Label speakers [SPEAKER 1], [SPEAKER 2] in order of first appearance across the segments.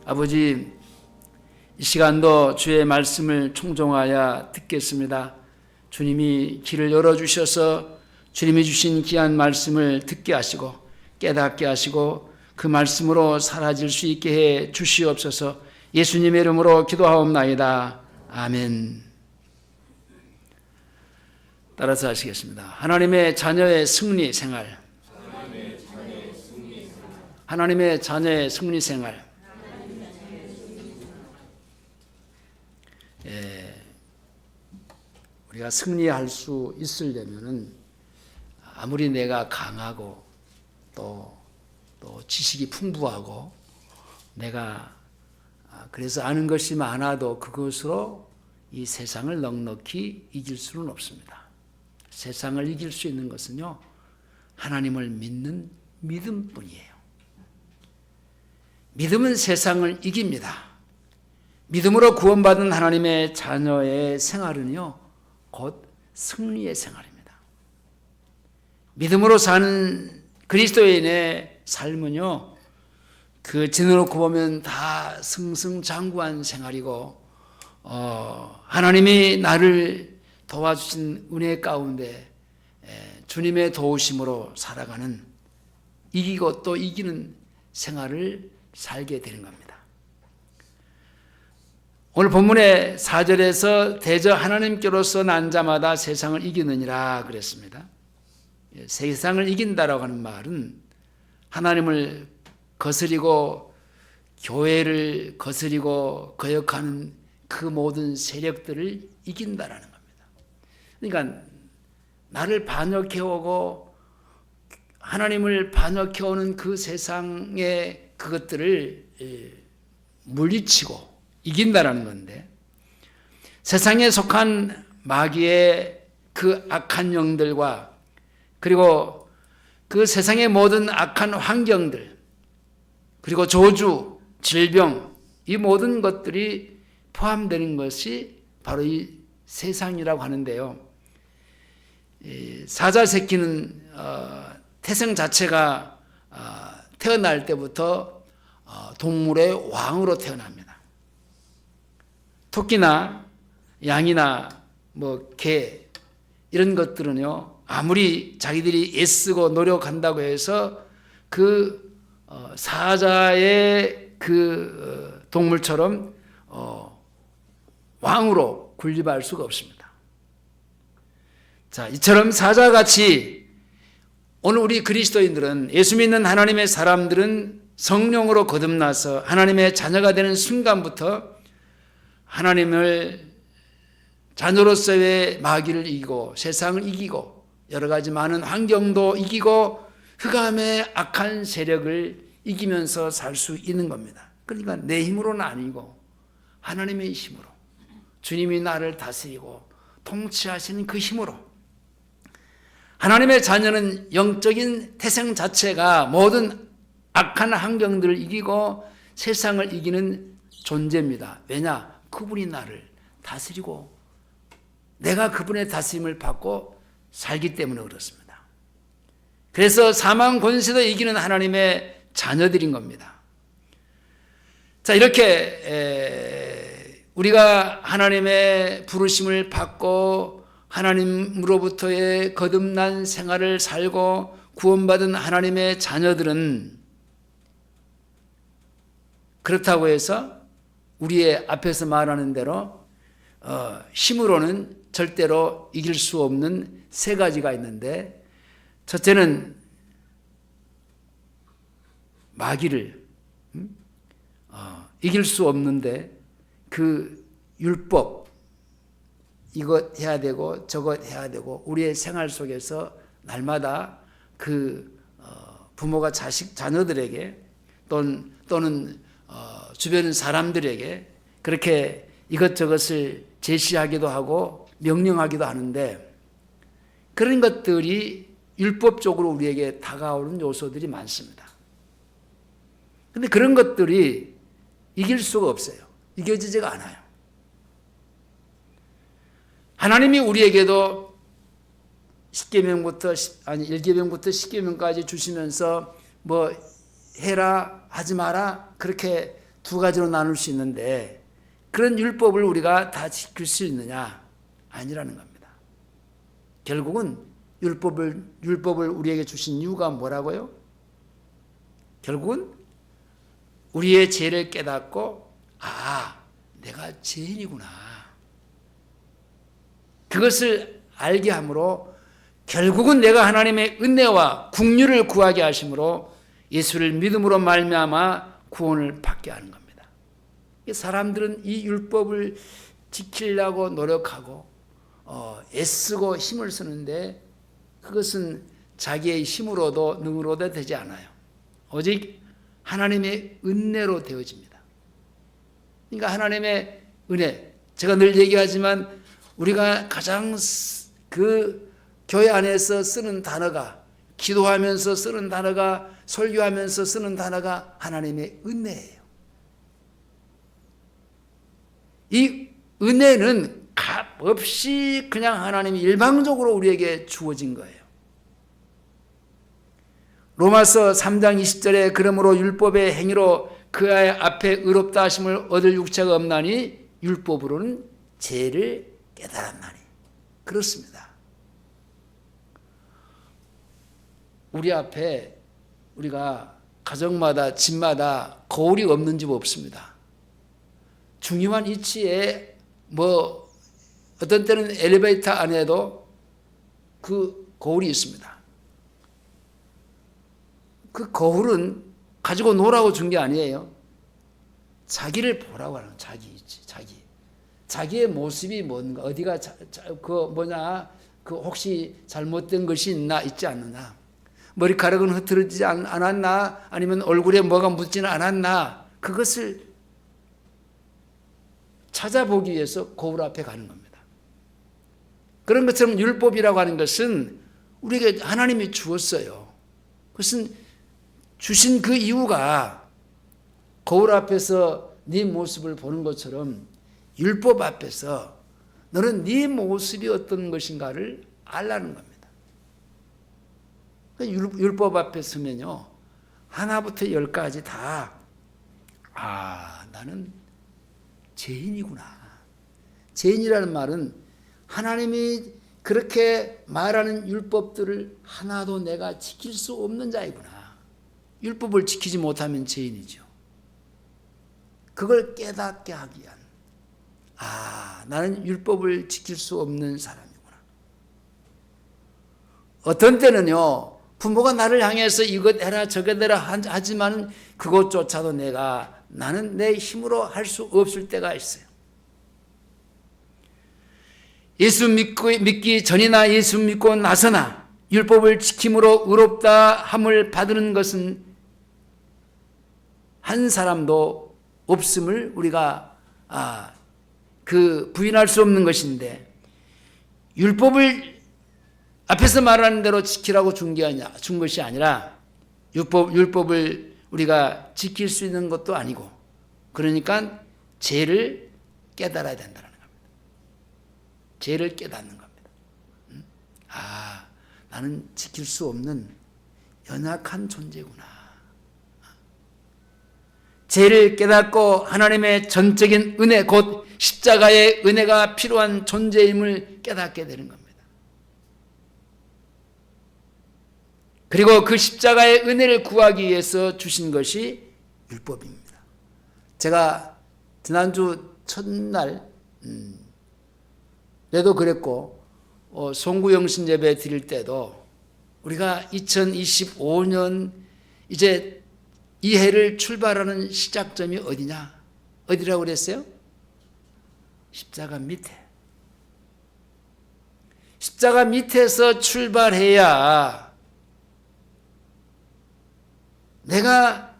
[SPEAKER 1] 아버지, 이 시간도 주의 말씀을 청종하여 듣겠습니다. 주님이 길을 열어주셔서 주님이 주신 귀한 말씀을 듣게 하시고 깨닫게 하시고 그 말씀으로 사라질 수 있게 해 주시옵소서. 예수님의 이름으로 기도하옵나이다. 아멘. 따라서 하시겠습니다. 하나님의 자녀의 승리 생활. 하나님의 자녀의 승리 생활. 우리가 승리할 수 있으려면은 아무리 내가 강하고 또 지식이 풍부하고 내가 그래서 아는 것이 많아도 그것으로 이 세상을 넉넉히 이길 수는 없습니다. 세상을 이길 수 있는 것은요, 하나님을 믿는 믿음뿐이에요. 믿음은 세상을 이깁니다. 믿음으로 구원받은 하나님의 자녀의 생활은요, 곧 승리의 생활입니다. 믿음으로 사는 그리스도인의 삶은요, 그 지내놓고 보면 다 승승장구한 생활이고, 하나님이 나를 도와주신 은혜 가운데 주님의 도우심으로 살아가는, 이기고 또 이기는 생활을 살게 되는 겁니다. 오늘 본문의 4절에서 대저 하나님께로서 난 자마다 세상을 이기느니라 그랬습니다. 세상을 이긴다라고 하는 말은 하나님을 거스리고 교회를 거스리고 거역하는 그 모든 세력들을 이긴다라는 겁니다. 그러니까 나를 반역해오고 하나님을 반역해오는 그 세상의 그것들을 물리치고 이긴다라는 건데, 세상에 속한 마귀의 그 악한 영들과 그리고 그 세상의 모든 악한 환경들, 그리고 저주, 질병, 이 모든 것들이 포함되는 것이 바로 이 세상이라고 하는데요. 사자 새끼는 태생 자체가 태어날 때부터 동물의 왕으로 태어납니다. 토끼나 양이나 개 이런 것들은요, 아무리 자기들이 애쓰고 노력한다고 해서 그 사자의 그 동물처럼 왕으로 군림할 수가 없습니다. 자, 이처럼 사자같이 오늘 우리 그리스도인들은, 예수 믿는 하나님의 사람들은 성령으로 거듭나서 하나님의 자녀가 되는 순간부터 하나님을 자녀로서의 마귀를 이기고 세상을 이기고 여러 가지 많은 환경도 이기고 흑암의 악한 세력을 이기면서 살 수 있는 겁니다. 그러니까 내 힘으로는 아니고 하나님의 힘으로, 주님이 나를 다스리고 통치하시는 그 힘으로. 하나님의 자녀는 영적인 태생 자체가 모든 악한 환경들을 이기고 세상을 이기는 존재입니다. 왜냐? 그분이 나를 다스리고 내가 그분의 다스림을 받고 살기 때문에 그렇습니다. 그래서 사망 권세도 이기는 하나님의 자녀들인 겁니다. 자, 이렇게 우리가 하나님의 부르심을 받고 하나님으로부터의 거듭난 생활을 살고 구원받은 하나님의 자녀들은, 그렇다고 해서 우리의 앞에서 말하는 대로 힘으로는 절대로 이길 수 없는 세 가지가 있는데, 첫째는 마귀를 이길 수 없는데 그 율법, 이것 해야 되고 저것 해야 되고 우리의 생활 속에서 날마다 그 부모가 자녀들에게 또는 주변 사람들에게 그렇게 이것저것을 제시하기도 하고 명령하기도 하는데, 그런 것들이 율법적으로 우리에게 다가오는 요소들이 많습니다. 그런데 그런 것들이 이길 수가 없어요. 이겨지지가 않아요. 하나님이 우리에게도 1계명부터 10계명까지 주시면서 뭐 해라 하지 마라 그렇게 두 가지로 나눌 수 있는데 그런 율법을 우리가 다 지킬 수 있느냐? 아니라는 겁니다. 결국은 율법을 우리에게 주신 이유가 뭐라고요? 결국은 우리의 죄를 깨닫고 내가 죄인이구나. 그것을 알게 함으로 결국은 내가 하나님의 은혜와 긍휼을 구하게 하심으로 예수를 믿음으로 말미암아 구원을 받게 하는 겁니다. 사람들은 이 율법을 지키려고 노력하고 애쓰고 힘을 쓰는데 그것은 자기의 힘으로도 능으로도 되지 않아요. 오직 하나님의 은혜로 되어집니다. 그러니까 하나님의 은혜, 제가 늘 얘기하지만 우리가 가장 그 교회 안에서 쓰는 단어가, 기도하면서 쓰는 단어가, 설교하면서 쓰는 단어가 하나님의 은혜예요. 이 은혜는 값 없이 그냥 하나님이 일방적으로 우리에게 주어진 거예요. 로마서 3장 20절에 그러므로 율법의 행위로 그 앞에 의롭다 하심을 얻을 육체가 없나니 율법으로는 죄를 깨달았나니. 그렇습니다. 우리 앞에 우리가 가정마다 집마다 거울이 없는 집 없습니다. 중요한 위치에 어떤 때는 엘리베이터 안에도 그 거울이 있습니다. 그 거울은 가지고 노라고 준 게 아니에요. 자기를 보라고 하는 자기의 모습이 뭔가, 어디가 혹시 잘못된 것이 있지 않느냐, 머리카락은 흐트러지지 않았나, 아니면 얼굴에 뭐가 묻지는 않았나, 그것을 찾아보기 위해서 거울 앞에 가는 겁니다. 그런 것처럼 율법이라고 하는 것은 우리에게 하나님이 주었어요. 그것은 주신 그 이유가 거울 앞에서 네 모습을 보는 것처럼 율법 앞에서 너는 네 모습이 어떤 것인가를 알라는 겁니다. 율법 앞에 서면요, 하나부터 열까지 다 나는 죄인이구나. 죄인이라는 말은 하나님이 그렇게 말하는 율법들을 하나도 내가 지킬 수 없는 자이구나. 율법을 지키지 못하면 죄인이죠. 그걸 깨닫게 하기 위한, 나는 율법을 지킬 수 없는 사람이구나. 어떤 때는요, 부모가 나를 향해서 이것 해라 저것 해라 하지만 그것조차도 나는 내 힘으로 할 수 없을 때가 있어요. 예수 믿기 전이나 예수 믿고 나서나 율법을 지킴으로 의롭다 함을 받는 것은 한 사람도 없음을 우리가 부인할 수 없는 것인데, 율법을 앞에서 말하는 대로 지키라고 준 것이 아니라 율법을 우리가 지킬 수 있는 것도 아니고, 그러니까 죄를 깨달아야 된다는 겁니다. 죄를 깨닫는 겁니다. 나는 지킬 수 없는 연약한 존재구나. 죄를 깨닫고 하나님의 전적인 은혜, 곧 십자가의 은혜가 필요한 존재임을 깨닫게 되는 겁니다. 그리고 그 십자가의 은혜를 구하기 위해서 주신 것이 율법입니다. 제가 지난주 첫날 때도 그랬고, 송구영신 예배 드릴 때도 우리가 2025년 이제 이 해를 출발하는 시작점이 어디라고 그랬어요? 십자가 밑에. 십자가 밑에서 출발해야 내가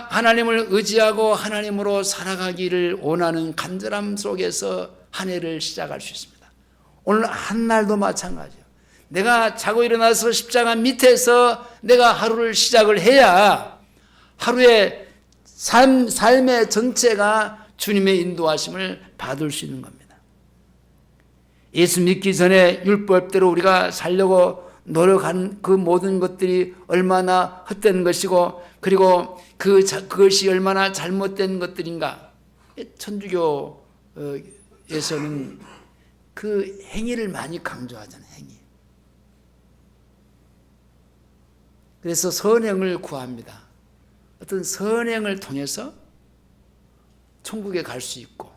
[SPEAKER 1] 하나님을 의지하고 하나님으로 살아가기를 원하는 간절함 속에서 한 해를 시작할 수 있습니다. 오늘 한 날도 마찬가지예요. 내가 자고 일어나서 십자가 밑에서 내가 하루를 시작을 해야 하루의 삶의 전체가 주님의 인도하심을 받을 수 있는 겁니다. 예수 믿기 전에 율법대로 우리가 살려고 노력한 그 모든 것들이 얼마나 헛된 것이고, 그리고 그것이 얼마나 잘못된 것들인가. 천주교에서는 그 행위를 많이 강조하잖아요. 행위. 그래서 선행을 구합니다. 어떤 선행을 통해서 천국에 갈 수 있고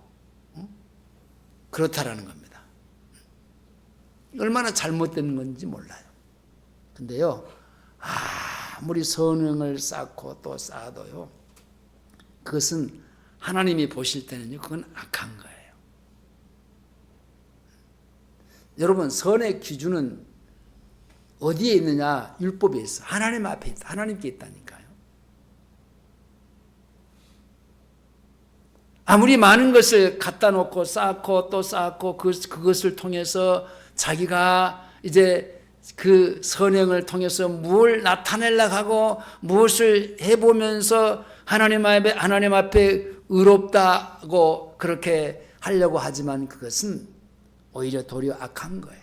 [SPEAKER 1] 그렇다라는 겁니다. 얼마나 잘못된 건지 몰라요. 근데요, 아무리 선행을 쌓고 또 쌓아도요, 그것은 하나님이 보실 때는요, 그건 악한 거예요. 여러분, 선의 기준은 어디에 있느냐? 율법에 있어. 하나님 앞에 있다. 하나님께 있다니까요. 아무리 많은 것을 갖다 놓고 쌓고 또 쌓고 그것을 통해서 자기가 이제 그 선행을 통해서 무엇을 나타내려고 하고 무엇을 해보면서 하나님 앞에 의롭다고 그렇게 하려고 하지만 그것은 오히려 도리어 악한 거예요.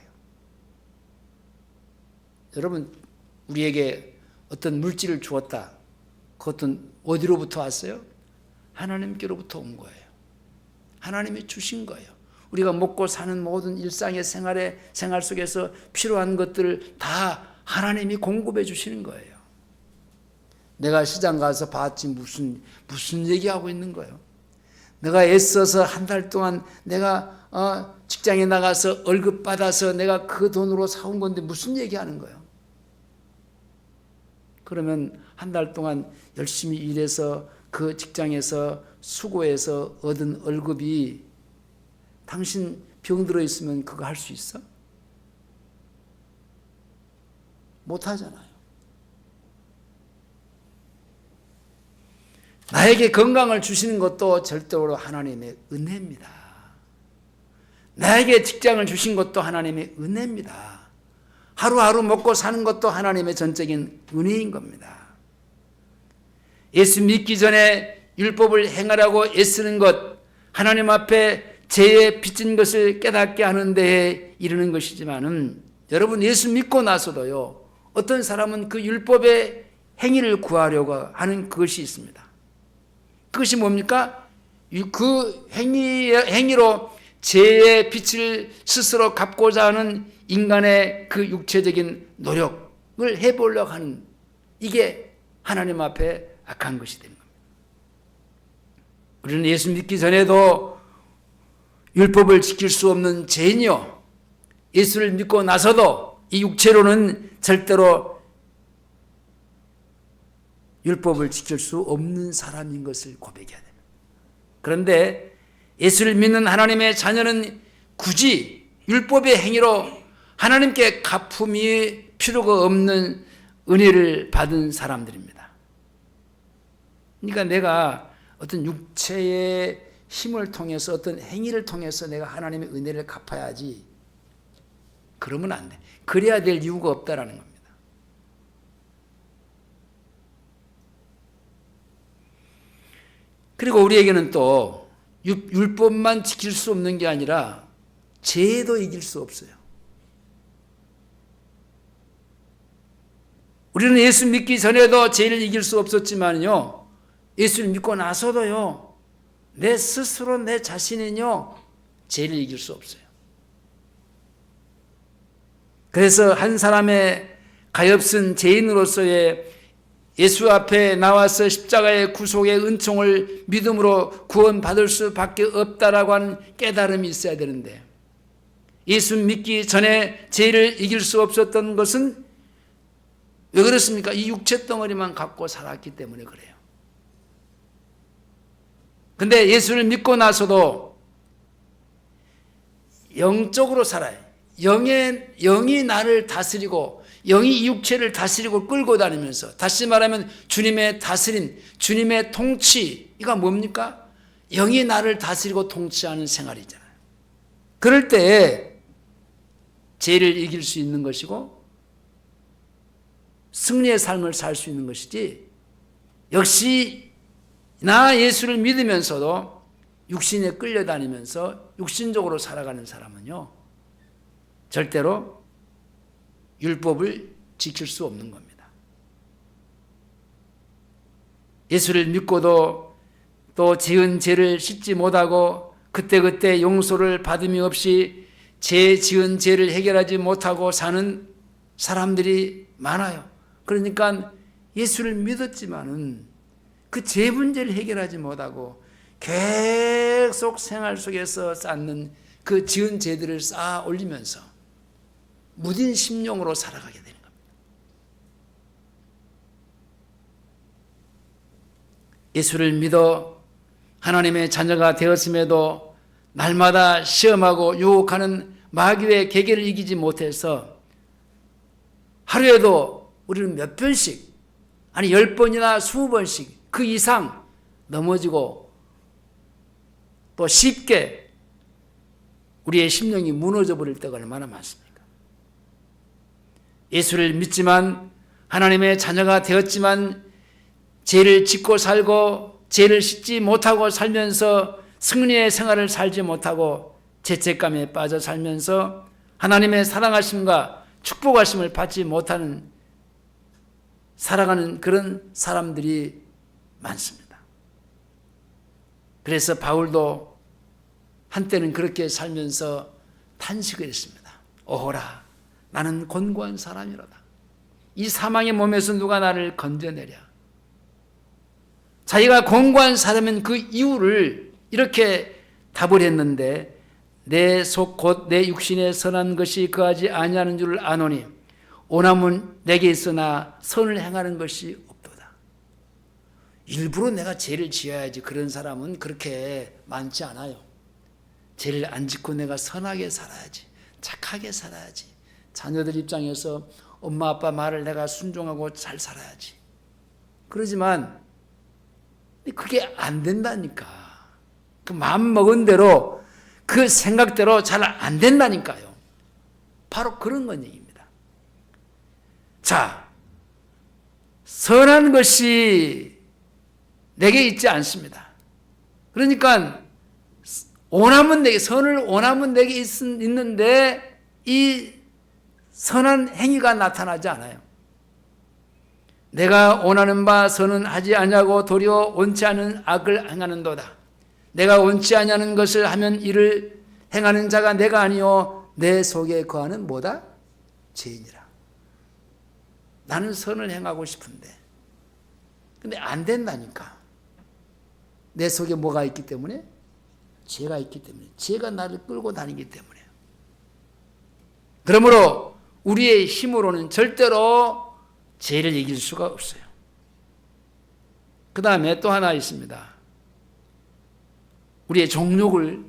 [SPEAKER 1] 여러분, 우리에게 어떤 물질을 주었다. 그것은 어디로부터 왔어요? 하나님께로부터 온 거예요. 하나님이 주신 거예요. 우리가 먹고 사는 모든 일상의 생활 속에서 필요한 것들을 다 하나님이 공급해 주시는 거예요. 내가 시장 가서 봤지 무슨 얘기하고 있는 거예요. 내가 애써서 한 달 동안 내가 직장에 나가서 월급 받아서 내가 그 돈으로 사온 건데 무슨 얘기하는 거예요. 그러면 한 달 동안 열심히 일해서 그 직장에서 수고해서 얻은 월급이 당신 병들어 있으면 그거 할 수 있어? 못 하잖아요. 나에게 건강을 주시는 것도 절대로 하나님의 은혜입니다. 나에게 직장을 주신 것도 하나님의 은혜입니다. 하루하루 먹고 사는 것도 하나님의 전적인 은혜인 겁니다. 예수 믿기 전에 율법을 행하라고 애쓰는 것, 하나님 앞에 죄에 빚진 것을 깨닫게 하는 데에 이르는 것이지만은, 여러분, 예수 믿고 나서도요, 어떤 사람은 그 율법의 행위를 구하려고 하는 그것이 있습니다. 그것이 뭡니까? 그 행위로 죄의 빚을 스스로 갚고자 하는 인간의 그 육체적인 노력을 해보려고 하는, 이게 하나님 앞에 악한 것이 되는 겁니다. 우리는 예수 믿기 전에도 율법을 지킬 수 없는 죄인이요, 예수를 믿고 나서도 이 육체로는 절대로 율법을 지킬 수 없는 사람인 것을 고백해야 됩니다. 그런데 예수를 믿는 하나님의 자녀는 굳이 율법의 행위로 하나님께 갚음이 필요가 없는 은혜를 받은 사람들입니다. 그러니까 내가 어떤 육체의 힘을 통해서 어떤 행위를 통해서 내가 하나님의 은혜를 갚아야지, 그러면 안 돼. 그래야 될 이유가 없다라는 겁니다. 그리고 우리에게는 또 율법만 지킬 수 없는 게 아니라 죄도 이길 수 없어요. 우리는 예수 믿기 전에도 죄를 이길 수 없었지만요, 예수를 믿고 나서도요, 내 스스로 내 자신은요, 죄를 이길 수 없어요. 그래서 한 사람의 가엾은 죄인으로서의 예수 앞에 나와서 십자가의 구속의 은총을 믿음으로 구원받을 수밖에 없다라고 하는 깨달음이 있어야 되는데, 예수 믿기 전에 죄를 이길 수 없었던 것은 왜 그렇습니까? 이 육체 덩어리만 갖고 살았기 때문에 그래요. 근데 예수를 믿고 나서도 영적으로 살아요. 영이 나를 다스리고, 영이 이 육체를 다스리고 끌고 다니면서, 다시 말하면 주님의 다스림, 주님의 통치, 이거 뭡니까? 영이 나를 다스리고 통치하는 생활이잖아요. 그럴 때 죄를 이길 수 있는 것이고 승리의 삶을 살 수 있는 것이지, 역시 나 예수를 믿으면서도 육신에 끌려다니면서 육신적으로 살아가는 사람은요, 절대로 율법을 지킬 수 없는 겁니다. 예수를 믿고도 또 지은 죄를 씻지 못하고 그때그때 용서를 받음이 없이 지은 죄를 해결하지 못하고 사는 사람들이 많아요. 그러니까 예수를 믿었지만은 그 죄 문제를 해결하지 못하고 계속 생활 속에서 쌓는 그 지은 죄들을 쌓아 올리면서 무딘 심령으로 살아가게 되는 겁니다. 예수를 믿어 하나님의 자녀가 되었음에도 날마다 시험하고 유혹하는 마귀의 계계를 이기지 못해서 하루에도 우리는 몇 번씩, 아니 10번이나 20번씩 그 이상 넘어지고 또 쉽게 우리의 심령이 무너져 버릴 때가 얼마나 많습니까? 예수를 믿지만 하나님의 자녀가 되었지만 죄를 짓고 살고 죄를 씻지 못하고 살면서 승리의 생활을 살지 못하고 죄책감에 빠져 살면서 하나님의 사랑하심과 축복하심을 받지 못하는 살아가는 그런 사람들이 많습니다. 그래서 바울도 한때는 그렇게 살면서 탄식을 했습니다. 오호라, 나는 곤고한 사람이로다. 이 사망의 몸에서 누가 나를 건져내랴. 자기가 곤고한 사람은 그 이유를 이렇게 답을 했는데 내 속 곧 내 육신에 선한 것이 거하지 아니하는 줄을 아노니 오남은 내게 있으나 선을 행하는 것이 없도다. 일부러 내가 죄를 지어야지 그런 사람은 그렇게 많지 않아요. 죄를 안 짓고 내가 선하게 살아야지, 착하게 살아야지, 자녀들 입장에서 엄마 아빠 말을 내가 순종하고 잘 살아야지. 그러지만 그게 안 된다니까. 그 마음 먹은 대로 그 생각대로 잘 안 된다니까요. 바로 그런 건 얘기입니다. 자, 선한 것이 내게 있지 않습니다. 그러니까 원하면 내게, 선을 원하면 내게 있는데 이 선한 행위가 나타나지 않아요. 내가 원하는 바 선은 하지 아니하고 도리어 원치 않은 악을 행하는도다. 내가 원치 아니하는 것을 하면 이를 행하는 자가 내가 아니요 내 속에 거하는 뭐다? 죄인이라. 나는 선을 행하고 싶은데 근데 안 된다니까. 내 속에 뭐가 있기 때문에? 죄가 있기 때문에. 죄가 나를 끌고 다니기 때문에. 그러므로 우리의 힘으로는 절대로 죄를 이길 수가 없어요. 그 다음에 또 하나 있습니다. 우리의 정욕을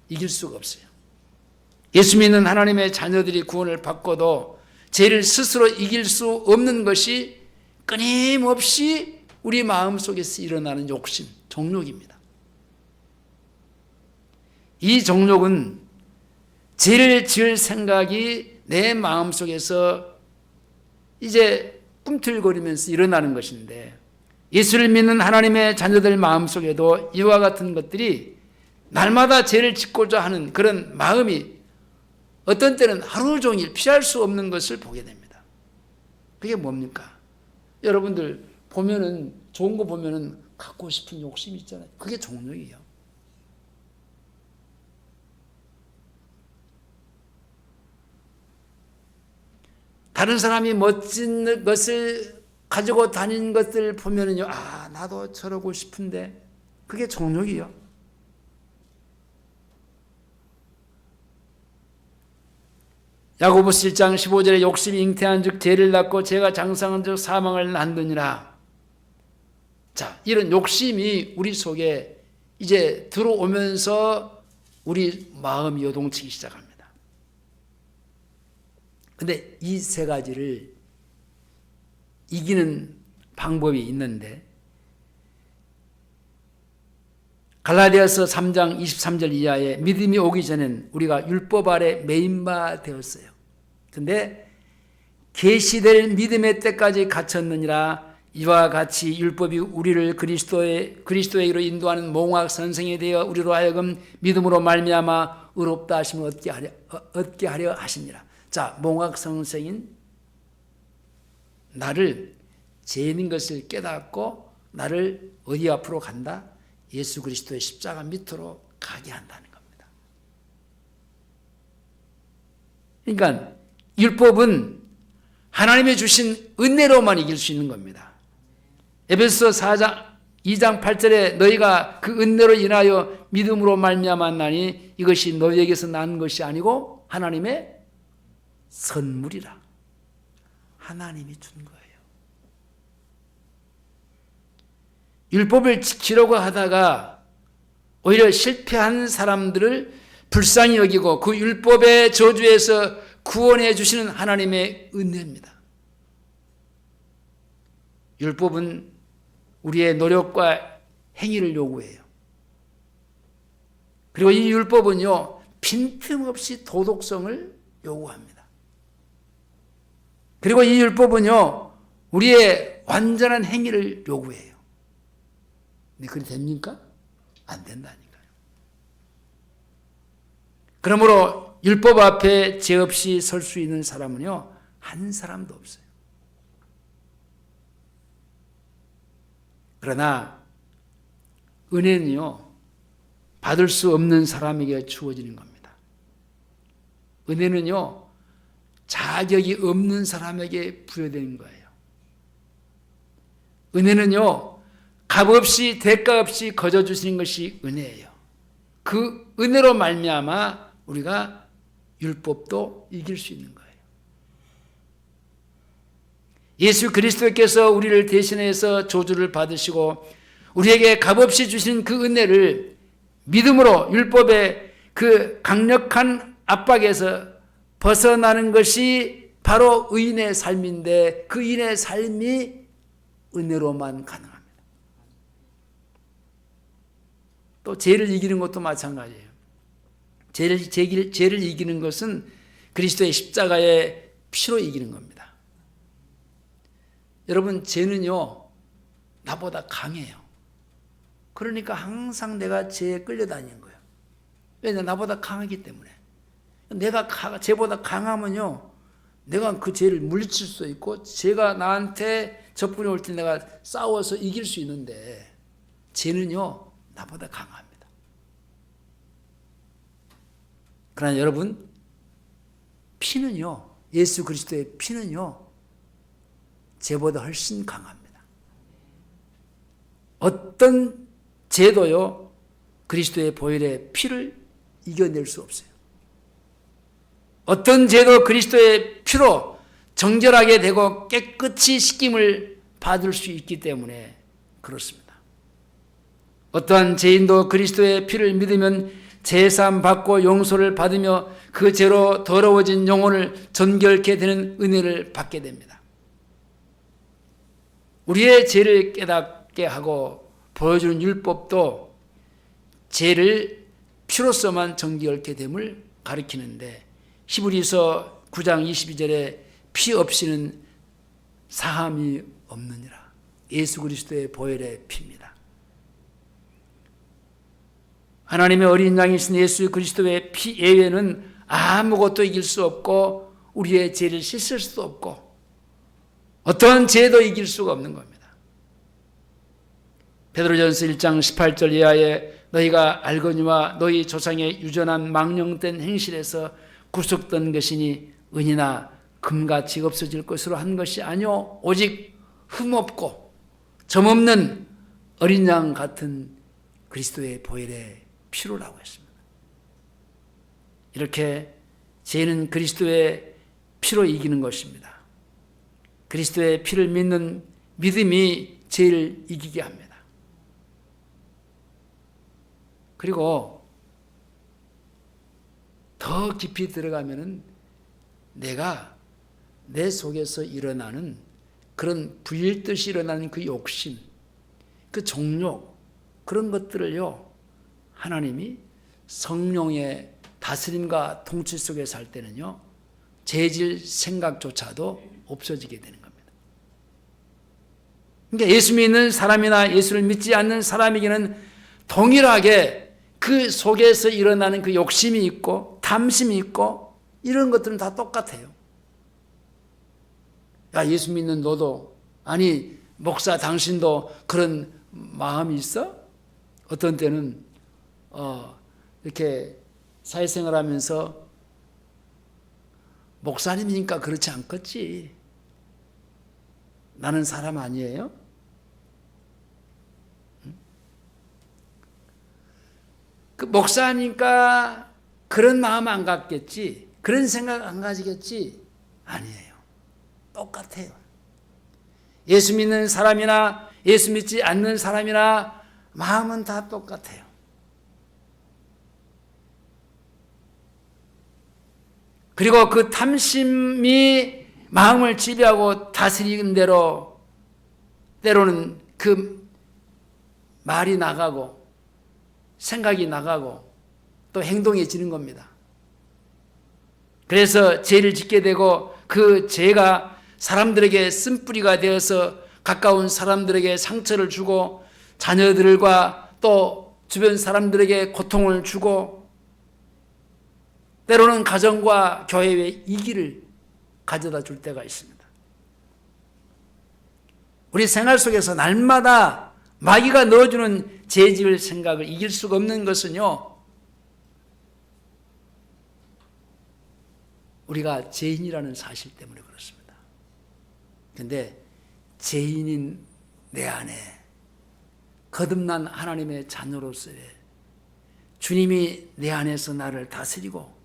[SPEAKER 1] 이길 수가 없어요. 예수 믿는 하나님의 자녀들이 구원을 받고도 죄를 스스로 이길 수 없는 것이 끊임없이 우리 마음속에서 일어나는 욕심, 정욕입니다. 이 정욕은 죄를 지을 생각이 내 마음속에서 이제 꿈틀거리면서 일어나는 것인데 예수를 믿는 하나님의 자녀들 마음속에도 이와 같은 것들이 날마다 죄를 짓고자 하는 그런 마음이 어떤 때는 하루 종일 피할 수 없는 것을 보게 됩니다. 그게 뭡니까? 여러분들 보면은 좋은 거 보면은 갖고 싶은 욕심이 있잖아요. 그게 정욕이에요. 다른 사람이 멋진 것을 가지고 다니는 것들 보면은요, 아, 나도 저러고 싶은데 그게 정욕이요. 야고보서 1장 15절에 욕심이 잉태한 즉 죄를 낳고 죄가 장성한 즉 사망을 낳느니라. 자, 이런 욕심이 우리 속에 이제 들어오면서 우리 마음이 요동치기 시작합니다. 근데 이 세 가지를 이기는 방법이 있는데 갈라디아서 3장 23절 이하에 믿음이 오기 전엔 우리가 율법 아래 매인 바 되었어요. 근데 계시될 믿음의 때까지 갇혔느니라. 이와 같이 율법이 우리를 그리스도에게로 인도하는 몽학 선생이 되어 우리로 하여금 믿음으로 말미암아 의롭다 하심을 얻게 하려 하시니라. 자, 몽학 선생인 나를 죄인인 것을 깨닫고 나를 어디 앞으로 간다? 예수 그리스도의 십자가 밑으로 가게 한다는 겁니다. 그러니까 율법은 하나님의 주신 은혜로만 이길 수 있는 겁니다. 에베소 2장 8절에 너희가 그 은혜로 인하여 믿음으로 말미암았나니 이것이 너희에게서 난 것이 아니고 하나님의 선물이라. 하나님이 준 거예요. 율법을 지키려고 하다가 오히려 실패한 사람들을 불쌍히 여기고 그 율법의 저주에서 구원해 주시는 하나님의 은혜입니다. 율법은 우리의 노력과 행위를 요구해요. 그리고 이 율법은요, 빈틈없이 도덕성을 요구합니다. 그리고 이 율법은요, 우리의 완전한 행위를 요구해요. 근데 그게 됩니까? 안 된다니까요. 그러므로 율법 앞에 죄 없이 설 수 있는 사람은요, 한 사람도 없어요. 그러나 은혜는요, 받을 수 없는 사람에게 주어지는 겁니다. 은혜는요, 자격이 없는 사람에게 부여되는 거예요. 은혜는요, 값없이 대가 없이 거저 주시는 것이 은혜예요. 그 은혜로 말미암아 우리가 율법도 이길 수 있는 거예요. 예수 그리스도께서 우리를 대신해서 저주를 받으시고 우리에게 값없이 주신 그 은혜를 믿음으로 율법의 그 강력한 압박에서 벗어나는 것이 바로 의인의 삶인데 그 의인의 삶이 은혜로만 가능합니다. 또 죄를 이기는 것도 마찬가지예요. 죄를 이기는 것은 그리스도의 십자가의 피로 이기는 겁니다. 여러분, 죄는요, 나보다 강해요. 그러니까 항상 내가 죄에 끌려다니는 거예요. 왜냐, 나보다 강하기 때문에. 내가 죄보다 강하면요, 내가 그 죄를 물리칠 수 있고, 죄가 나한테 접근해 올 때 내가 싸워서 이길 수 있는데, 죄는요, 나보다 강합니다. 그러나 여러분, 피는요, 예수 그리스도의 피는요, 죄보다 훨씬 강합니다. 어떤 죄도요, 그리스도의 보혈의 피를 이겨낼 수 없어요. 어떤 죄도 그리스도의 피로 정결하게 되고 깨끗이 씻김을 받을 수 있기 때문에 그렇습니다. 어떠한 죄인도 그리스도의 피를 믿으면 제사함 받고 용서를 받으며 그 죄로 더러워진 영혼을 정결케 되는 은혜를 받게 됩니다. 우리의 죄를 깨닫게 하고 보여주는 율법도 죄를 피로서만 정결케 됨을 가리키는데 히브리서 9장 22절에 피 없이는 사함이 없느니라. 예수 그리스도의 보혈의 피입니다. 하나님의 어린 양이신 예수 그리스도의 피 예외는 아무것도 이길 수 없고 우리의 죄를 씻을 수도 없고 어떠한 죄도 이길 수가 없는 겁니다. 베드로전서 1장 18절 이하에 너희가 알거니와 너희 조상의 유전한 망령된 행실에서 구속된 것이니 은이나 금같이 없어질 것으로 한 것이 아니오 오직 흠없고 점없는 어린 양 같은 그리스도의 보혈의 피로라고 했습니다. 이렇게 죄는 그리스도의 피로 이기는 것입니다. 그리스도의 피를 믿는 믿음이 죄를 이기게 합니다. 그리고 더 깊이 들어가면은 내가 내 속에서 일어나는 그런 불일듯이 일어나는 그 욕심, 그 정욕, 그런 것들을요, 하나님이 성령의 다스림과 통치 속에 살 때는요, 죄질 생각조차도 없어지게 되는 겁니다. 그러니까 예수 믿는 사람이나 예수를 믿지 않는 사람에게는 동일하게 그 속에서 일어나는 그 욕심이 있고 탐심이 있고 이런 것들은 다 똑같아요. 야, 예수 믿는 너도, 아니 목사 당신도 그런 마음이 있어? 어떤 때는 이렇게 사회생활하면서 목사님이니까 그렇지 않겠지. 나는 사람 아니에요? 그 목사니까 그런 마음 안 갖겠지. 그런 생각 안 가지겠지. 아니에요. 똑같아요. 예수 믿는 사람이나 예수 믿지 않는 사람이나 마음은 다 똑같아요. 그리고 그 탐심이 마음을 지배하고 다스리는 대로 때로는 그 말이 나가고 생각이 나가고 또 행동해지는 겁니다. 그래서 죄를 짓게 되고 그 죄가 사람들에게 쓴뿌리가 되어서 가까운 사람들에게 상처를 주고 자녀들과 또 주변 사람들에게 고통을 주고 때로는 가정과 교회의 이기를 가져다 줄 때가 있습니다. 우리 생활 속에서 날마다 마귀가 넣어주는 죄 지을 생각을 이길 수가 없는 것은요, 우리가 죄인이라는 사실 때문에 그렇습니다. 그런데 죄인인 내 안에 거듭난 하나님의 자녀로서의 주님이 내 안에서 나를 다스리고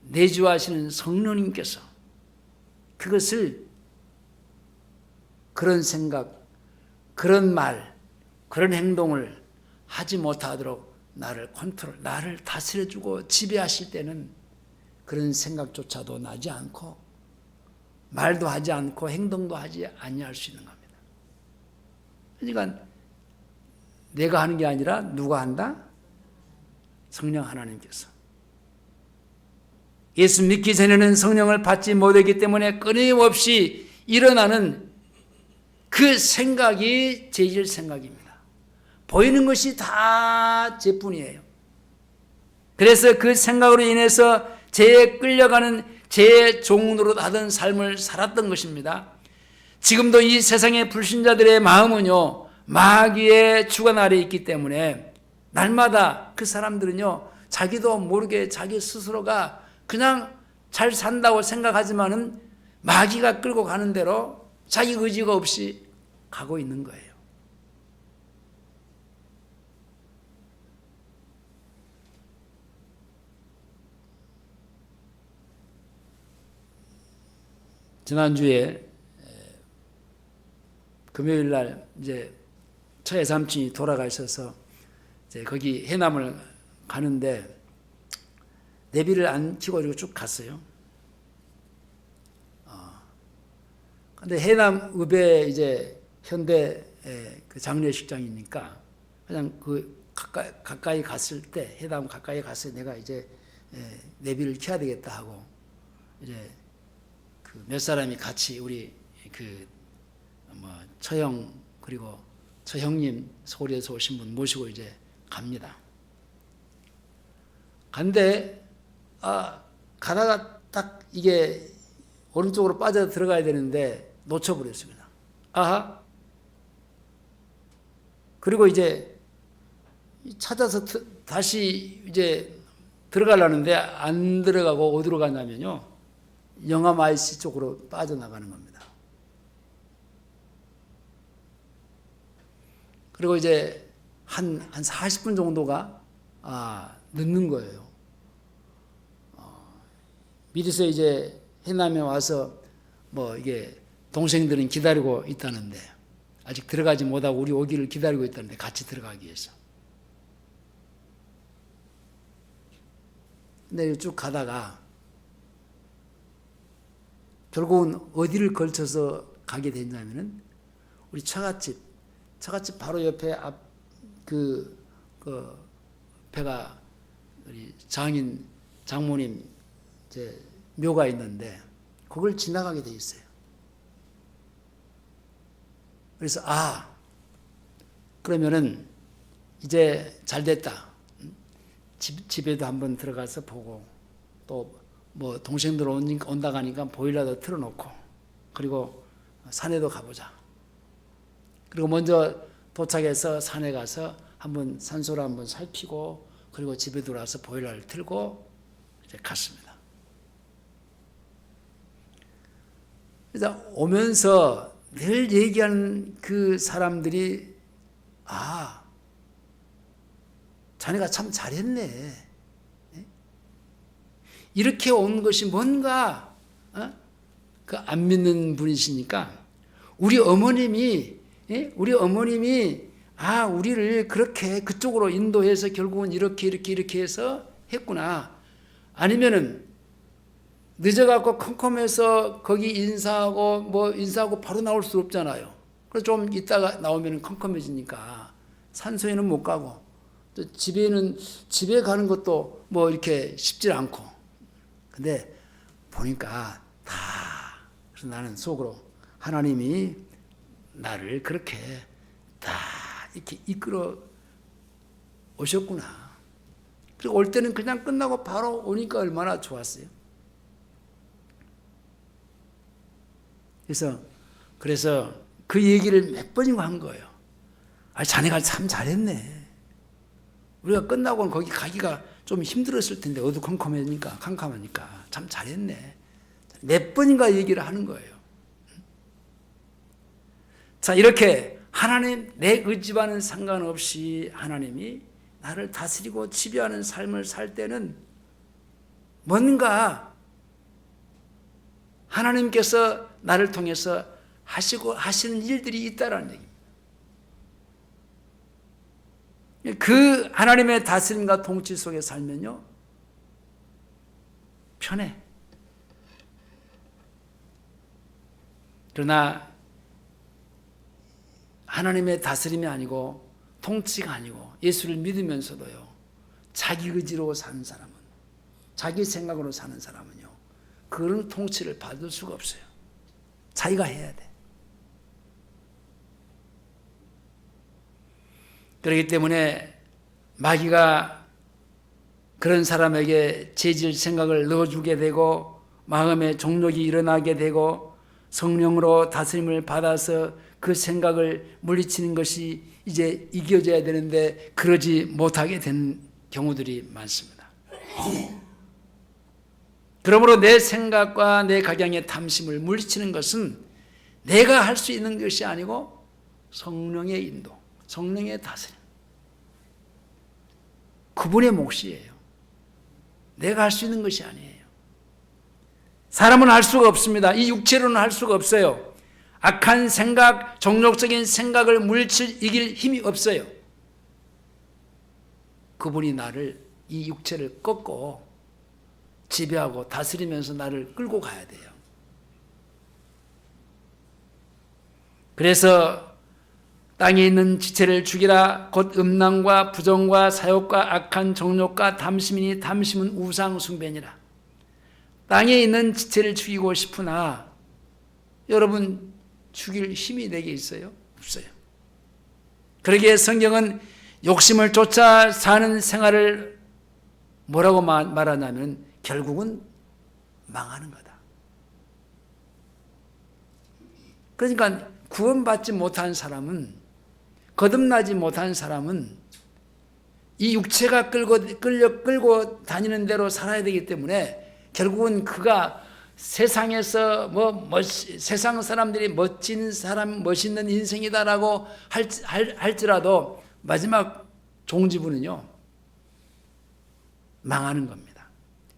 [SPEAKER 1] 내주하시는 성령님께서 그것을 그런 생각, 그런 말, 그런 행동을 하지 못하도록 나를 컨트롤, 나를 다스려주고 지배하실 때는 그런 생각조차도 나지 않고 말도 하지 않고 행동도 하지 아니할 수 있는 겁니다. 그러니까 내가 하는 게 아니라 누가 한다? 성령 하나님께서. 예수 믿기 전에는 성령을 받지 못하기 때문에 끊임없이 일어나는 그 생각이 죄질 생각입니다. 보이는 것이 다 죄뿐이에요. 그래서 그 생각으로 인해서 죄에 끌려가는 죄의 종으로 하던 삶을 살았던 것입니다. 지금도 이 세상의 불신자들의 마음은요, 마귀의 주관 아래에 있기 때문에 날마다 그 사람들은요, 자기도 모르게 자기 스스로가 그냥 잘 산다고 생각하지만은 마귀가 끌고 가는 대로 자기 의지가 없이 가고 있는 거예요. 지난주에 금요일 날 이제 처의 삼촌이 돌아가셔서 이제 거기 해남을 가는데 내비를 안 켜고 쭉 갔어요. 근데 해남읍에 이제 현대 그 장례식장이니까 그냥 그 가까이 갔을 때 해남 가까이 갔을 때 내가 이제 내비를 켜야 되겠다 하고 이제 그 몇 사람이 같이 우리 그 뭐 처형 그리고 처형님 서울에서 오신 분 모시고 이제 갑니다. 간데 가다가 딱 이게 오른쪽으로 빠져 들어가야 되는데 놓쳐버렸습니다. 아하. 그리고 이제 찾아서 다시 이제 들어가려는데 안 들어가고 어디로 가냐면요, 영암 IC 쪽으로 빠져나가는 겁니다. 그리고 이제 한 40분 정도가 늦는 거예요. 미리서 이제 해남에 와서 뭐 이게 동생들은 기다리고 있다는데 아직 들어가지 못하고 우리 오기를 기다리고 있다는데 같이 들어가기 위해서. 근데 쭉 가다가 결국은 어디를 걸쳐서 가게 됐냐면은 우리 처갓집 바로 옆에 그 배가 우리 장모님 이제 묘가 있는데 그걸 지나가게 돼 있어요. 그래서 그러면은 이제 잘 됐다. 집에도 한번 들어가서 보고 또 뭐 동생들 온다고 하니까 보일러도 틀어놓고 그리고 산에도 가보자. 그리고 먼저 도착해서 산에 가서 한번 산소를 한번 살피고 그리고 집에 들어와서 보일러를 틀고 이제 갔습니다. 그래서 오면서 늘 얘기하는 그 사람들이 자네가 참 잘했네. 이렇게 온 것이 뭔가 그 안 믿는 분이시니까 우리 어머님이 우리를 그렇게 그쪽으로 인도해서 결국은 이렇게 해서 했구나. 아니면은 늦어갖고 컴컴해서 거기 인사하고 바로 나올 수 없잖아요. 그래서 좀 있다가 나오면 컴컴해지니까 산소에는 못 가고 또 집에 가는 것도 뭐 이렇게 쉽지 않고. 근데 보니까 그래서 나는 속으로 하나님이 나를 그렇게 다 이렇게 이끌어 오셨구나. 그리고 올 때는 그냥 끝나고 바로 오니까 얼마나 좋았어요. 그래서 그 얘기를 몇 번이고 한 거예요. 자네가 참 잘했네. 우리가 끝나고는 거기 가기가 좀 힘들었을 텐데 어두컴컴하니까 캄캄하니까 참 잘했네. 몇 번인가 얘기를 하는 거예요. 자, 이렇게 하나님 내 의지와는 상관없이 하나님이 나를 다스리고 지배하는 삶을 살 때는 뭔가 하나님께서 나를 통해서 하시는 일들이 있다라는 얘기입니다. 그 하나님의 다스림과 통치 속에 살면요 편해. 그러나 하나님의 다스림이 아니고 통치가 아니고 예수를 믿으면서도요 자기 의지로 사는 사람은, 자기 생각으로 사는 사람은요 그런 통치를 받을 수가 없어요. 자기가 해야 돼. 그렇기 때문에 마귀가 그런 사람에게 죄질 생각을 넣어주게 되고 마음의 종록이 일어나게 되고 성령으로 다스림을 받아서 그 생각을 물리치는 것이 이제 이겨져야 되는데 그러지 못하게 된 경우들이 많습니다. 그러므로 내 생각과 내 각양의 탐심을 물리치는 것은 내가 할 수 있는 것이 아니고 성령의 인도, 성령의 다스림. 그분의 몫이에요. 내가 할 수 있는 것이 아니에요. 사람은 할 수가 없습니다. 이 육체로는 할 수가 없어요. 악한 생각, 종족적인 생각을 물리칠 이길 힘이 없어요. 그분이 나를 이 육체를 꺾고 지배하고 다스리면서 나를 끌고 가야 돼요. 그래서 땅에 있는 지체를 죽이라. 곧 음란과 부정과 사욕과 악한 정욕과 탐심이니 탐심은 우상 숭배니라. 땅에 있는 지체를 죽이고 싶으나 여러분 죽일 힘이 내게 있어요? 없어요. 그러기에 성경은 욕심을 쫓아 사는 생활을 뭐라고 말하냐면 결국은 망하는 거다. 그러니까 구원받지 못한 사람은, 거듭나지 못한 사람은 이 육체가 끌고 다니는 대로 살아야 되기 때문에 결국은 그가 세상에서 세상 사람들이 멋진 사람, 멋있는 인생이다라고 할지라도 마지막 종지부는요 망하는 겁니다.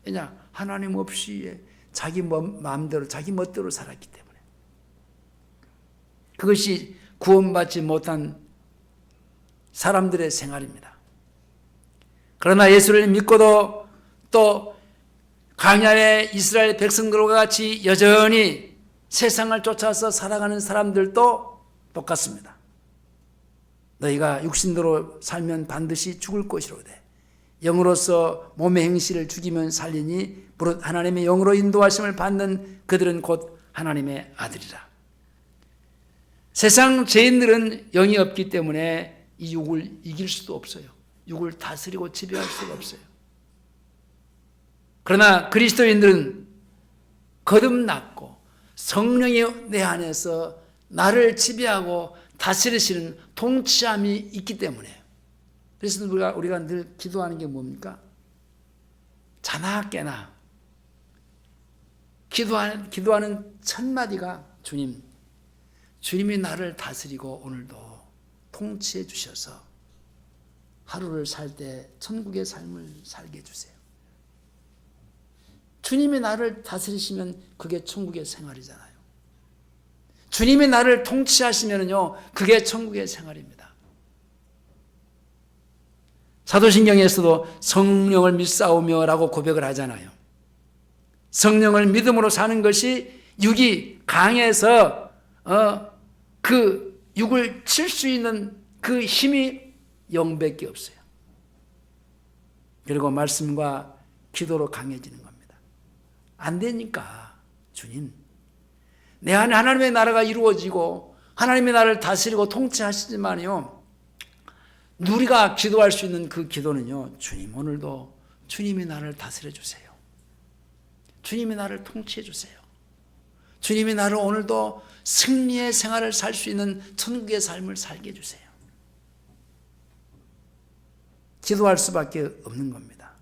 [SPEAKER 1] 왜냐? 하나님 없이 자기 마음대로 자기 멋대로 살았기 때문에. 그것이 구원받지 못한 사람들의 생활입니다. 그러나 예수를 믿고도 또 광야의 이스라엘 백성들과 같이 여전히 세상을 쫓아서 살아가는 사람들도 똑같습니다. 너희가 육신대로 살면 반드시 죽을 것이로되 영으로서 몸의 행실을 죽이면 살리니 무릇 하나님의 영으로 인도하심을 받는 그들은 곧 하나님의 아들이라. 세상 죄인들은 영이 없기 때문에 이 육을 이길 수도 없어요. 육을 다스리고 지배할 수가 없어요. 그러나 그리스도인들은 거듭났고 성령이 내 안에서 나를 지배하고 다스리시는 통치함이 있기 때문에. 그래서 우리가 늘 기도하는 게 뭡니까? 자나 깨나 기도하는 첫 마디가 주님이 나를 다스리고 오늘도 통치해 주셔서 하루를 살 때 천국의 삶을 살게 해주세요. 주님이 나를 다스리시면 그게 천국의 생활이잖아요. 주님이 나를 통치하시면요, 그게 천국의 생활입니다. 사도신경에서도 성령을 믿사오며 라고 고백을 하잖아요. 성령을 믿음으로 사는 것이 육이 강해서 그 육을 칠 수 있는 그 힘이 영밖에 없어요. 그리고 말씀과 기도로 강해지는 겁니다. 안 되니까 주님, 내 안에 하나님의 나라가 이루어지고 하나님이 나를 다스리고 통치하시지만요, 우리가 기도할 수 있는 그 기도는요, 주님 오늘도 주님이 나를 다스려 주세요. 주님이 나를 통치해 주세요. 주님이 나를 오늘도 승리의 생활을 살 수 있는 천국의 삶을 살게 해주세요. 기도할 수밖에 없는 겁니다.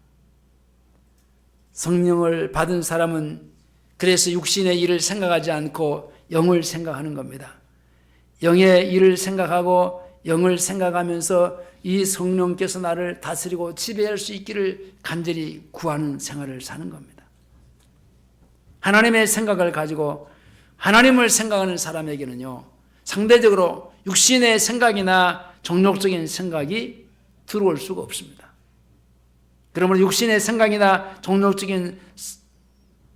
[SPEAKER 1] 성령을 받은 사람은 그래서 육신의 일을 생각하지 않고 영을 생각하는 겁니다. 영의 일을 생각하고 영을 생각하면서 이 성령께서 나를 다스리고 지배할 수 있기를 간절히 구하는 생활을 사는 겁니다. 하나님의 생각을 가지고 하나님을 생각하는 사람에게는요, 상대적으로 육신의 생각이나 정욕적인 생각이 들어올 수가 없습니다. 그러므로 육신의 생각이나 정욕적인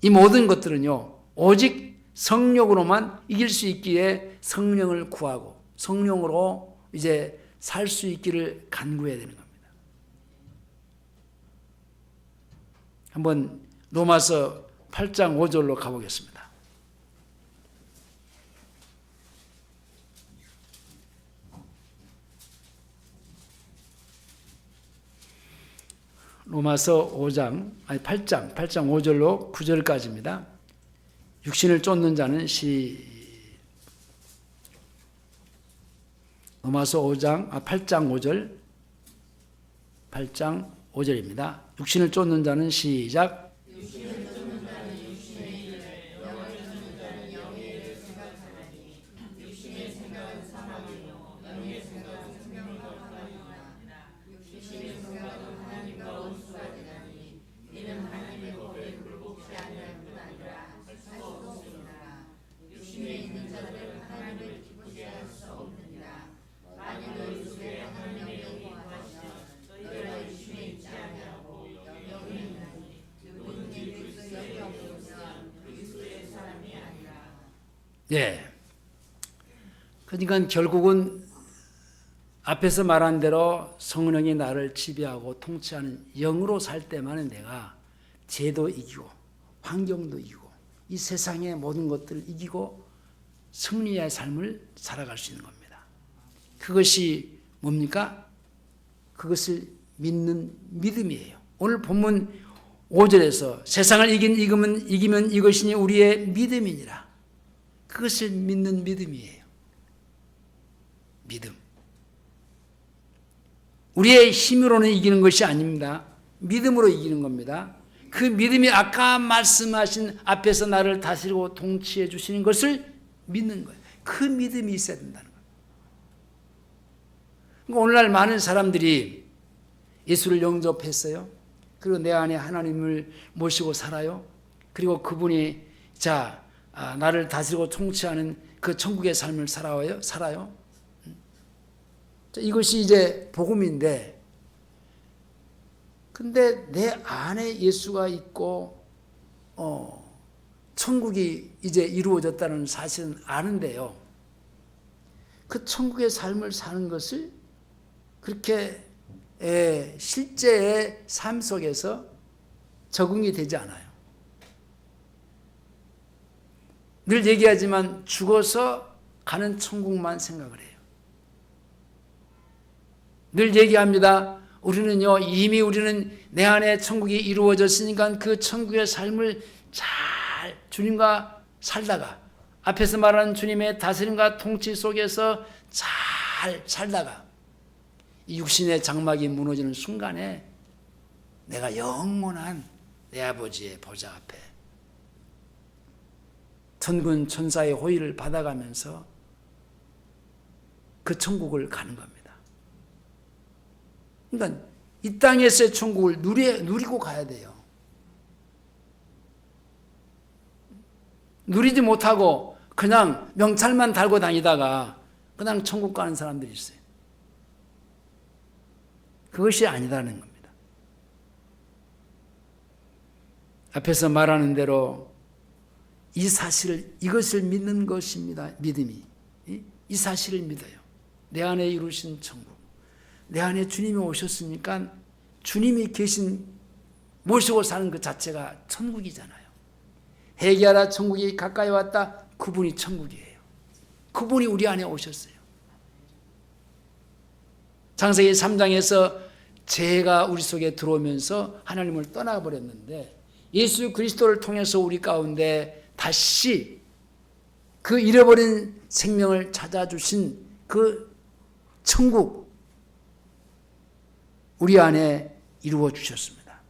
[SPEAKER 1] 이 모든 것들은요, 오직 성령으로만 이길 수 있기에 성령을 구하고 성령으로 이제 살 수 있기를 간구해야 되는 겁니다. 한번 로마서 8장 5절로 가보겠습니다. 로마서 8장 5절로 9절까지입니다. 육신을 쫓는 자는 로마서 8장 5절입니다. 육신을 쫓는 자는 시작. 예. 그러니까 결국은 앞에서 말한 대로 성령이 나를 지배하고 통치하는 영으로 살 때만은 내가 죄도 이기고 환경도 이기고 이 세상의 모든 것들을 이기고 승리의 삶을 살아갈 수 있는 겁니다. 그것이 뭡니까? 그것을 믿는 믿음이에요. 오늘 본문 5절에서 세상을 이기면 이것이니 우리의 믿음이니라. 그것을 믿는 믿음이에요. 믿음. 우리의 힘으로는 이기는 것이 아닙니다. 믿음으로 이기는 겁니다. 그 믿음이 아까 말씀하신 앞에서 나를 다스리고 통치해 주시는 것을 믿는 거예요. 그 믿음이 있어야 된다는 거예요. 그러니까 오늘날 많은 사람들이 예수를 영접했어요. 그리고 내 안에 하나님을 모시고 살아요. 그리고 그분이 나를 다스리고 통치하는 그 천국의 삶을 살아요. 이것이 이제 복음인데, 근데 내 안에 예수가 있고 천국이 이제 이루어졌다는 사실은 아는데요, 그 천국의 삶을 사는 것을 그렇게 실제의 삶 속에서 적응이 되지 않아요. 늘 얘기하지만 죽어서 가는 천국만 생각을 해요. 늘 얘기합니다. 우리는 내 안에 천국이 이루어졌으니까 그 천국의 삶을 잘 주님과 살다가 앞에서 말하는 주님의 다스림과 통치 속에서 잘 살다가 이 육신의 장막이 무너지는 순간에 내가 영원한 내 아버지의 보좌 앞에 천군 천사의 호의를 받아가면서 그 천국을 가는 겁니다. 그러니까 이 땅에서의 천국을 누리고 가야 돼요. 누리지 못하고 그냥 명찰만 달고 다니다가 그냥 천국 가는 사람들이 있어요. 그것이 아니라는 겁니다. 앞에서 말하는 대로 이 사실을, 이것을 믿는 것입니다. 믿음이. 이 사실을 믿어요. 내 안에 이루신 천국. 내 안에 주님이 오셨으니까 주님이 계신, 모시고 사는 것 자체가 천국이잖아요. 회개하라 천국이 가까이 왔다. 그분이 천국이에요. 그분이 우리 안에 오셨어요. 창세기 3장에서 죄가 우리 속에 들어오면서 하나님을 떠나버렸는데 예수 그리스도를 통해서 우리 가운데 다시 그 잃어버린 생명을 찾아주신 그 천국 우리 안에 이루어 주셨습니다.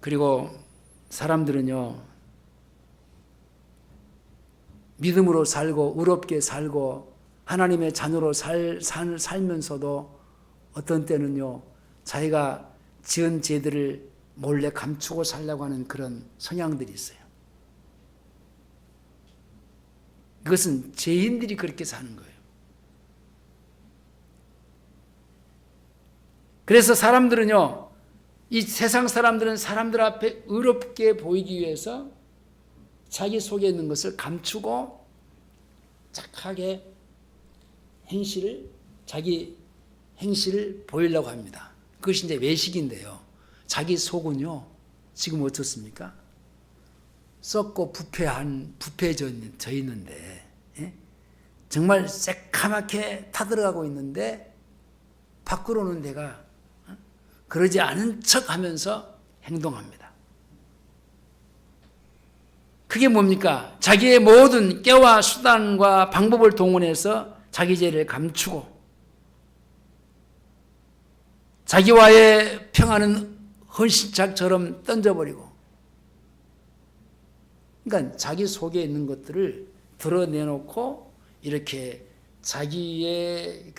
[SPEAKER 1] 그리고 사람들은요, 믿음으로 살고 의롭게 살고 하나님의 자녀로 살면서도 어떤 때는요, 자기가 지은 죄들을 몰래 감추고 살려고 하는 그런 성향들이 있어요. 이것은 죄인들이 그렇게 사는 거예요. 그래서 사람들은요, 이 세상 사람들은 사람들 앞에 의롭게 보이기 위해서 자기 속에 있는 것을 감추고 착하게 자기 행실을 보이려고 합니다. 그것이 이제 외식인데요. 자기 속은요, 지금 어떻습니까? 썩고 부패져 있는데, 예? 정말 새카맣게 타들어가고 있는데, 밖으로는 내가 그러지 않은 척 하면서 행동합니다. 그게 뭡니까? 자기의 모든 깨와 수단과 방법을 동원해서 자기 죄를 감추고 자기와의 평화는 헌신짝처럼 던져버리고, 그러니까 자기 속에 있는 것들을 드러내놓고 이렇게 자기의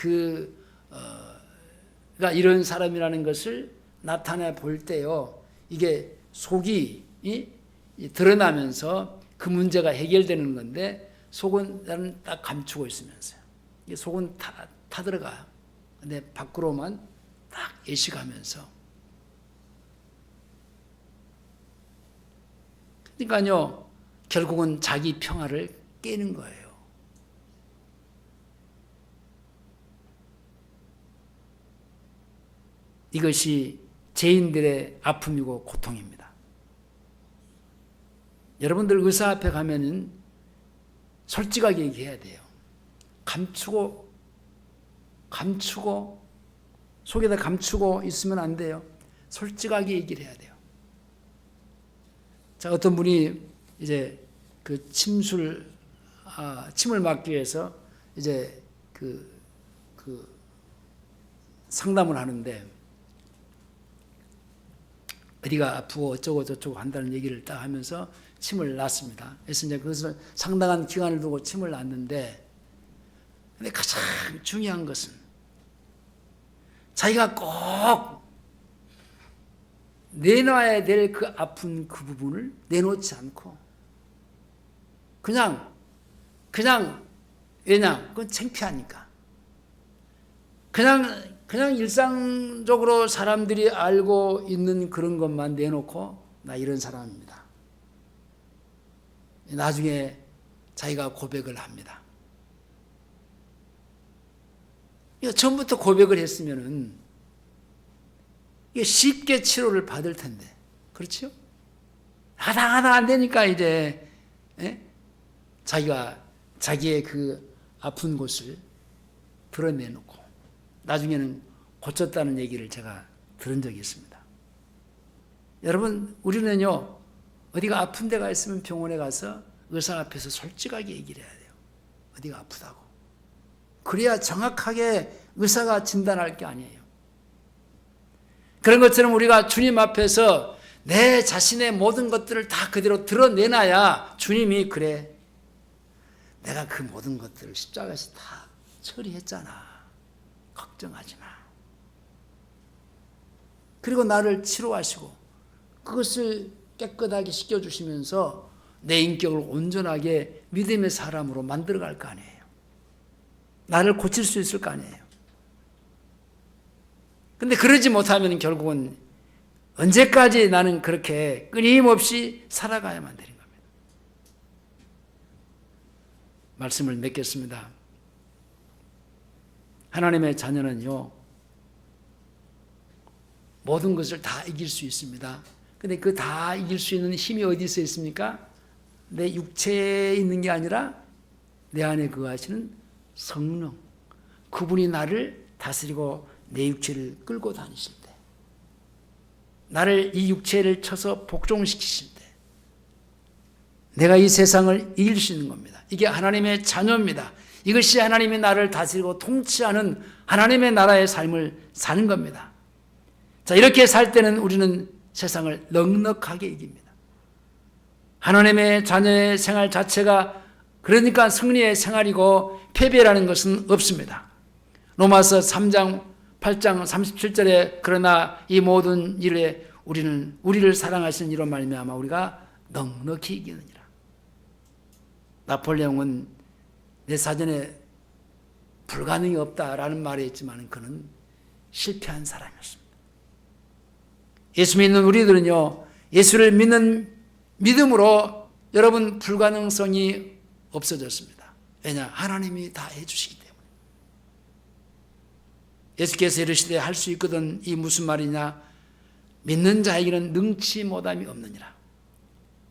[SPEAKER 1] 가 이런 사람이라는 것을 나타내 볼 때요, 이게 속이 드러나면서 그 문제가 해결되는 건데, 속은 나는 딱 감추고 있으면서요. 이게 속은 타들어가요. 근데 밖으로만 딱 예식하면서. 그러니까요, 결국은 자기 평화를 깨는 거예요. 이것이 죄인들의 아픔이고 고통입니다. 여러분들 의사 앞에 가면은 솔직하게 얘기해야 돼요. 감추고 속에다 감추고 있으면 안 돼요. 솔직하게 얘기를 해야 돼요. 자, 어떤 분이 이제 그 침을 막기 위해서 이제 그 상담을 하는데, 어디가 아프고 어쩌고 저쩌고 한다는 얘기를 딱 하면서 침을 놨습니다. 그래서 이제 그것을 상당한 기간을 두고 침을 놨는데, 근데 가장 중요한 것은 자기가 꼭 내놔야 될 그 아픈 그 부분을 내놓지 않고 그냥 왜냐? 그건 창피하니까. 그냥 일상적으로 사람들이 알고 있는 그런 것만 내놓고 나 이런 사람입니다. 나중에 자기가 고백을 합니다. 처음부터 고백을 했으면은 쉽게 치료를 받을 텐데, 그렇죠? 하다 안 되니까 이제 자기의 그 아픈 곳을 드러내놓고 나중에는 고쳤다는 얘기를 제가 들은 적이 있습니다. 여러분, 우리는요, 어디가 아픈 데가 있으면 병원에 가서 의사 앞에서 솔직하게 얘기를 해야 돼요. 어디가 아프다고. 그래야 정확하게 의사가 진단할 게 아니에요. 그런 것처럼 우리가 주님 앞에서 내 자신의 모든 것들을 다 그대로 드러내놔야 주님이 그래, 내가 그 모든 것들을 십자가에서 다 처리했잖아. 걱정하지 마. 그리고 나를 치료하시고 그것을 깨끗하게 씻겨주시면서 내 인격을 온전하게 믿음의 사람으로 만들어갈 거 아니에요. 나를 고칠 수 있을 거 아니에요. 근데 그러지 못하면 결국은 언제까지 나는 그렇게 끊임없이 살아가야만 되는 겁니다. 말씀을 맺겠습니다. 하나님의 자녀는요, 모든 것을 다 이길 수 있습니다. 근데 그 다 이길 수 있는 힘이 어디서 있습니까? 내 육체에 있는 게 아니라 내 안에 거하시는 성령. 그분이 나를 다스리고 내 육체를 끌고 다니실 때, 나를 이 육체를 쳐서 복종시키실 때 내가 이 세상을 이길 수 있는 겁니다. 이게 하나님의 자녀입니다. 이것이 하나님이 나를 다스리고 통치하는 하나님의 나라의 삶을 사는 겁니다. 자, 이렇게 살 때는 우리는 세상을 넉넉하게 이깁니다. 하나님의 자녀의 생활 자체가 그러니까 승리의 생활이고 패배라는 것은 없습니다. 로마서 3장 8장 37절에 그러나 이 모든 일에 우리를 사랑하시는 이로 말미암아 우리가 넉넉히 이기느니라. 나폴레옹은 내 사전에 불가능이 없다라는 말이 있지만 그는 실패한 사람이었습니다. 예수 믿는 우리들은요, 예수를 믿는 믿음으로 여러분 불가능성이 없어졌습니다. 왜냐? 하나님이 다 해주시기 때문에. 예수께서 이르시되 할 수 있거든. 이 무슨 말이냐? 믿는 자에게는 능치 못함이 없느니라.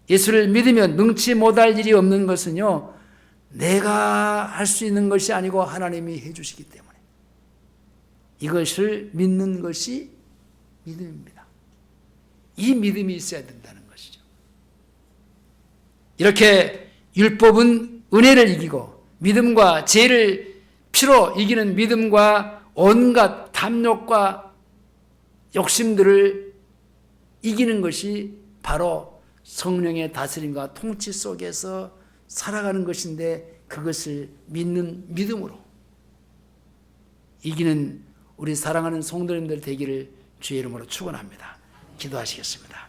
[SPEAKER 1] 예수를 믿으면 능치 못할 일이 없는 것은요, 내가 할 수 있는 것이 아니고 하나님이 해주시기 때문에 이것을 믿는 것이 믿음입니다. 이 믿음이 있어야 된다는 것이죠. 이렇게 율법은 은혜를 이기고 믿음과 죄를 피로 이기는 믿음과 온갖 탐욕과 욕심들을 이기는 것이 바로 성령의 다스림과 통치 속에서 살아가는 것인데, 그것을 믿는 믿음으로 이기는 우리 사랑하는 성도님들 되기를 주의 이름으로 축원합니다. 기도하시겠습니다.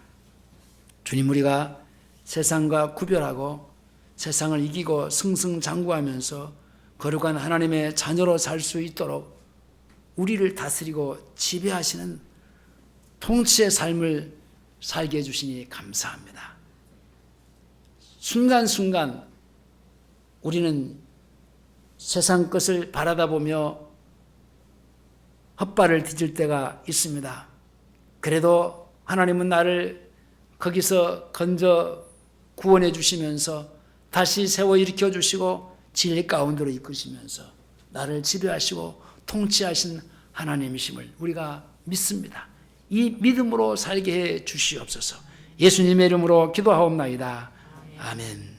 [SPEAKER 1] 주님, 우리가 세상과 구별하고 세상을 이기고 승승장구하면서 거룩한 하나님의 자녀로 살 수 있도록 우리를 다스리고 지배하시는 통치의 삶을 살게 해주시니 감사합니다. 순간순간 우리는 세상 것을 바라다 보며 헛발을 뒤질 때가 있습니다. 그래도 하나님은 나를 거기서 건져 구원해 주시면서 다시 세워 일으켜 주시고 진리 가운데로 이끄시면서 나를 지배하시고 통치하신 하나님이심을 우리가 믿습니다. 이 믿음으로 살게 해 주시옵소서. 예수님의 이름으로 기도하옵나이다. 아멘.